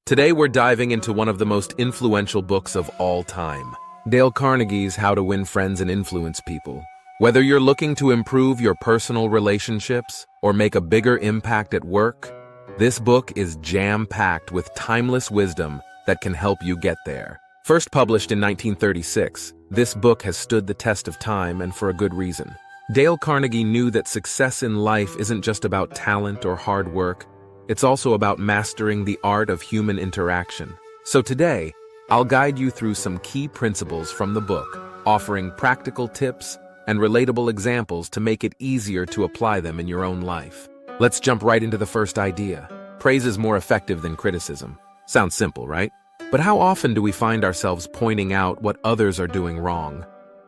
Today we're diving into one of the most influential books of all time, Dale Carnegie's How to Win Friends and Influence People. Whether you're looking to improve your personal relationships or make a bigger impact at work, this book is jam-packed with timeless wisdom that can help you get there. First published in 1936, this book has stood the test of time, and for a good reason. Dale Carnegie knew that success in life isn't just about talent or hard work. It's also about mastering the art of human interaction. So today, I'll guide you through some key principles from the book, offering practical tips and relatable examples to make it easier to apply them in your own life. Let's jump right into the first idea. Praise is more effective than criticism. Sounds simple, right? But how often do we find ourselves pointing out what others are doing wrong,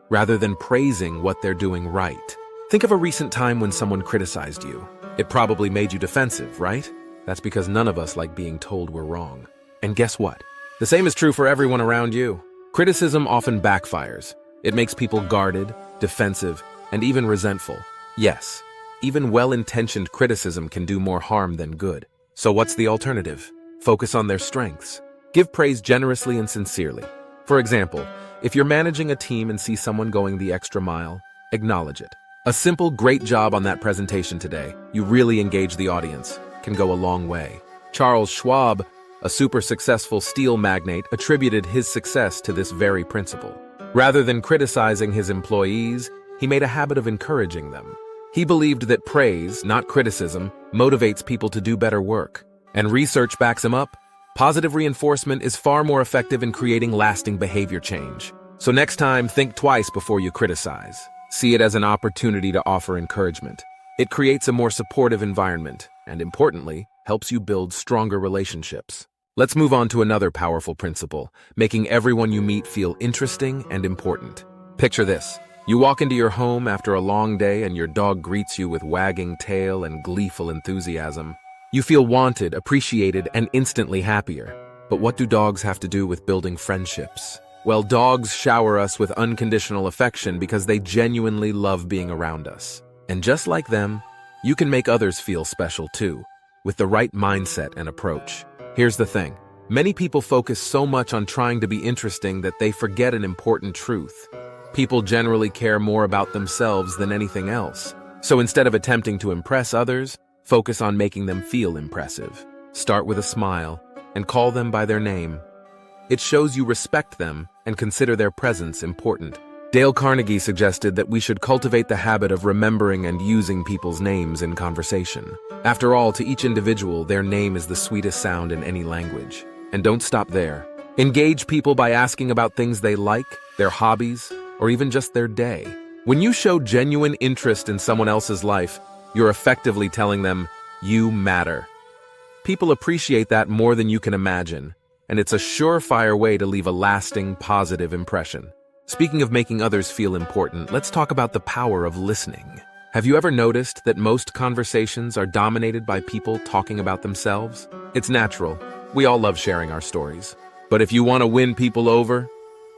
rather than praising what they're doing right? Think of a recent time when someone criticized you. It probably made you defensive, right? That's because none of us like being told we're wrong. And guess what? The same is true for everyone around you. Criticism often backfires. It makes people guarded, defensive, and even resentful. Yes, even well-intentioned criticism can do more harm than good. So what's the alternative? Focus on their strengths. Give praise generously and sincerely. For example, if you're managing a team and see someone going the extra mile, acknowledge it. A simple great job on that presentation today, you really engage the audience, can go a long way. Charles Schwab, a super successful steel magnate, attributed his success to this very principle. Rather than criticizing his employees, he made a habit of encouraging them. He believed that praise, not criticism, motivates people to do better work. And research backs him up. Positive reinforcement is far more effective in creating lasting behavior change. So next time, think twice before you criticize. See it as an opportunity to offer encouragement. It creates a more supportive environment, and importantly, helps you build stronger relationships. Let's move on to another powerful principle, making everyone you meet feel interesting and important. Picture this. You walk into your home after a long day and your dog greets you with wagging tail and gleeful enthusiasm. You feel wanted, appreciated, and instantly happier. But what do dogs have to do with building friendships? Well, dogs shower us with unconditional affection because they genuinely love being around us. And just like them, you can make others feel special too, with the right mindset and approach. Here's the thing. Many people focus so much on trying to be interesting that they forget an important truth. People generally care more about themselves than anything else. So instead of attempting to impress others, focus on making them feel impressive. Start with a smile and call them by their name. It shows you respect them and consider their presence important. Dale Carnegie suggested that we should cultivate the habit of remembering and using people's names in conversation. After all, to each individual, their name is the sweetest sound in any language. And don't stop there. Engage people by asking about things they like, their hobbies, or even just their day. When you show genuine interest in someone else's life, you're effectively telling them, you matter. People appreciate that more than you can imagine, and it's a surefire way to leave a lasting, positive impression. Speaking of making others feel important, let's talk about the power of listening. Have you ever noticed that most conversations are dominated by people talking about themselves? It's natural. We all love sharing our stories. But if you want to win people over,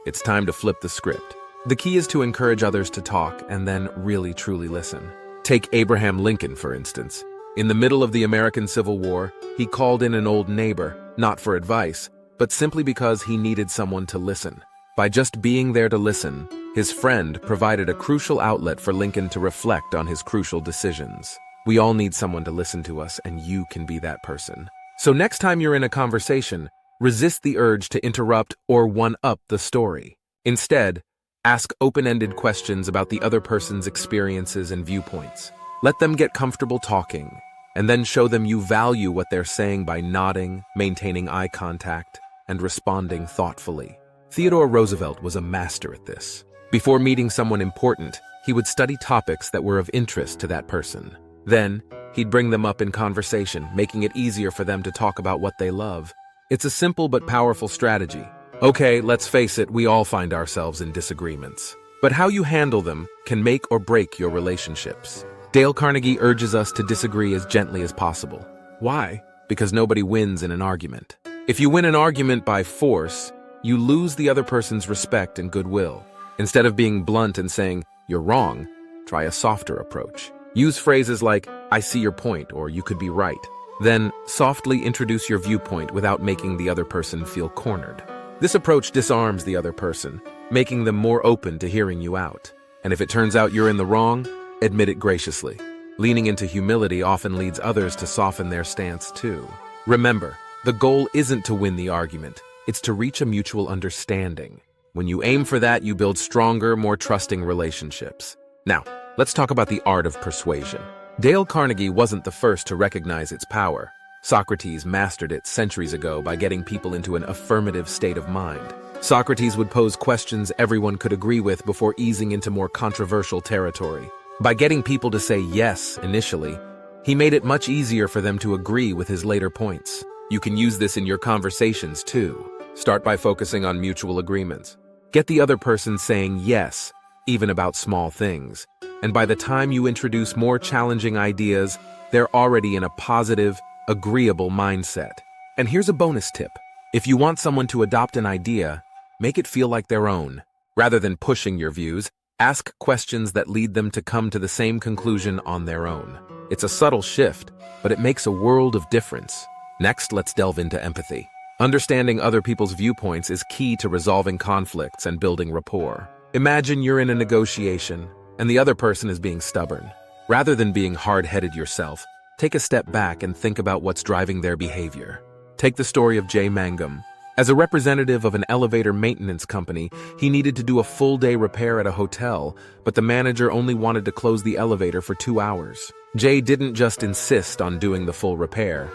it's time to flip the script. The key is to encourage others to talk and then really truly listen. Take Abraham Lincoln, for instance. In the middle of the American Civil War, he called in an old neighbor, not for advice, but simply because he needed someone to listen. By just being there to listen, his friend provided a crucial outlet for Lincoln to reflect on his crucial decisions. We all need someone to listen to us, and you can be that person. So next time you're in a conversation, resist the urge to interrupt or one-up the story. Instead, ask open-ended questions about the other person's experiences and viewpoints. Let them get comfortable talking, and then show them you value what they're saying by nodding, maintaining eye contact, and responding thoughtfully. Theodore Roosevelt was a master at this. Before meeting someone important, he would study topics that were of interest to that person. Then, he'd bring them up in conversation, making it easier for them to talk about what they love. It's a simple but powerful strategy. Okay, let's face it, we all find ourselves in disagreements. But how you handle them can make or break your relationships. Dale Carnegie urges us to disagree as gently as possible. Why? Because nobody wins in an argument. If you win an argument by force, you lose the other person's respect and goodwill. Instead of being blunt and saying, "You're wrong," try a softer approach. Use phrases like, "I see your point," or "You could be right." Then, softly introduce your viewpoint without making the other person feel cornered. This approach disarms the other person, making them more open to hearing you out. And if it turns out you're in the wrong, admit it graciously. Leaning into humility often leads others to soften their stance too. Remember, the goal isn't to win the argument, it's to reach a mutual understanding. When you aim for that, you build stronger, more trusting relationships. Now, let's talk about the art of persuasion. Dale Carnegie wasn't the first to recognize its power. Socrates mastered it centuries ago by getting people into an affirmative state of mind. Socrates would pose questions everyone could agree with before easing into more controversial territory. By getting people to say yes initially, he made it much easier for them to agree with his later points. You can use this in your conversations too. Start by focusing on mutual agreements. Get the other person saying yes, even about small things. And by the time you introduce more challenging ideas, they're already in a positive, agreeable mindset. And here's a bonus tip. If you want someone to adopt an idea, make it feel like their own. Rather than pushing your views, ask questions that lead them to come to the same conclusion on their own. It's a subtle shift, but it makes a world of difference. Next, let's delve into empathy. Understanding other people's viewpoints is key to resolving conflicts and building rapport. Imagine you're in a negotiation, and the other person is being stubborn. Rather than being hard-headed yourself, take a step back and think about what's driving their behavior. Take the story of Jay Mangum. As a representative of an elevator maintenance company, he needed to do a full-day repair at a hotel, but the manager only wanted to close the elevator for 2 hours. Jay didn't just insist on doing the full repair.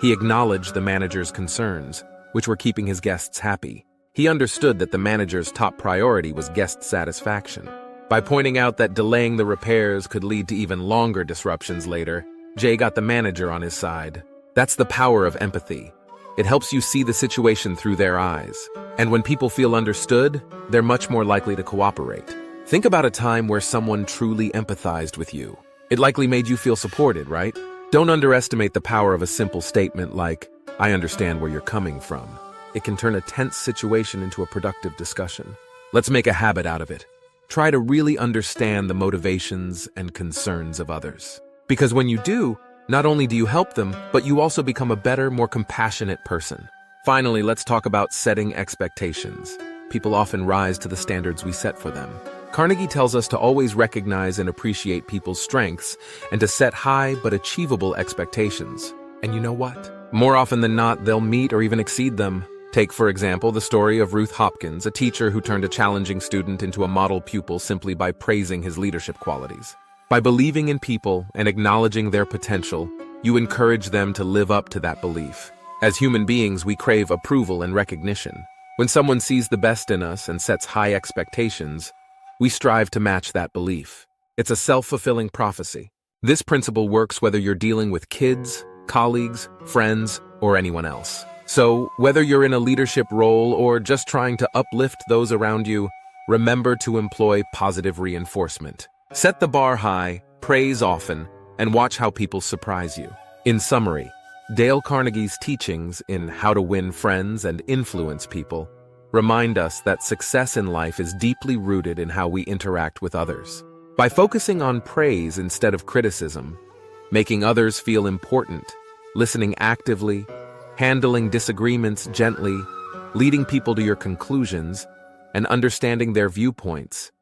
He acknowledged the manager's concerns, which were keeping his guests happy. He understood that the manager's top priority was guest satisfaction. By pointing out that delaying the repairs could lead to even longer disruptions later, Jay got the manager on his side. That's the power of empathy. It helps you see the situation through their eyes. And when people feel understood, they're much more likely to cooperate. Think about a time where someone truly empathized with you. It likely made you feel supported, right? Don't underestimate the power of a simple statement like, "I understand where you're coming from." It can turn a tense situation into a productive discussion. Let's make a habit out of it. Try to really understand the motivations and concerns of others. Because when you do, not only do you help them, but you also become a better, more compassionate person. Finally, let's talk about setting expectations. People often rise to the standards we set for them. Carnegie tells us to always recognize and appreciate people's strengths and to set high but achievable expectations. And you know what? More often than not, they'll meet or even exceed them. Take, for example, the story of Ruth Hopkins, a teacher who turned a challenging student into a model pupil simply by praising his leadership qualities. By believing in people and acknowledging their potential, you encourage them to live up to that belief. As human beings, we crave approval and recognition. When someone sees the best in us and sets high expectations, we strive to match that belief. It's a self-fulfilling prophecy. This principle works whether you're dealing with kids, colleagues, friends, or anyone else. So, whether you're in a leadership role or just trying to uplift those around you, remember to employ positive reinforcement. Set the bar high, praise often, and watch how people surprise you. In summary, Dale Carnegie's teachings in How to Win Friends and Influence People remind us that success in life is deeply rooted in how we interact with others. By focusing on praise instead of criticism, making others feel important, listening actively, handling disagreements gently, leading people to your conclusions, and understanding their viewpoints,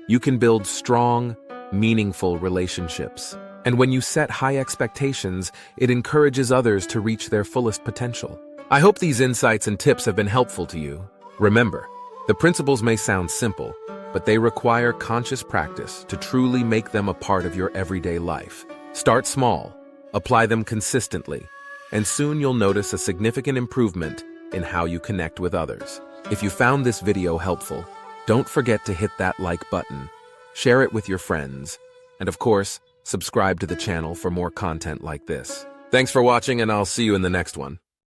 you can build strong, meaningful relationships. And when you set high expectations, it encourages others to reach their fullest potential. I hope these insights and tips have been helpful to you. Remember, the principles may sound simple, but they require conscious practice to truly make them a part of your everyday life. Start small, apply them consistently, and soon you'll notice a significant improvement in how you connect with others. If you found this video helpful, don't forget to hit that like button, share it with your friends, and of course, subscribe to the channel for more content like this. Thanks for watching, and I'll see you in the next one.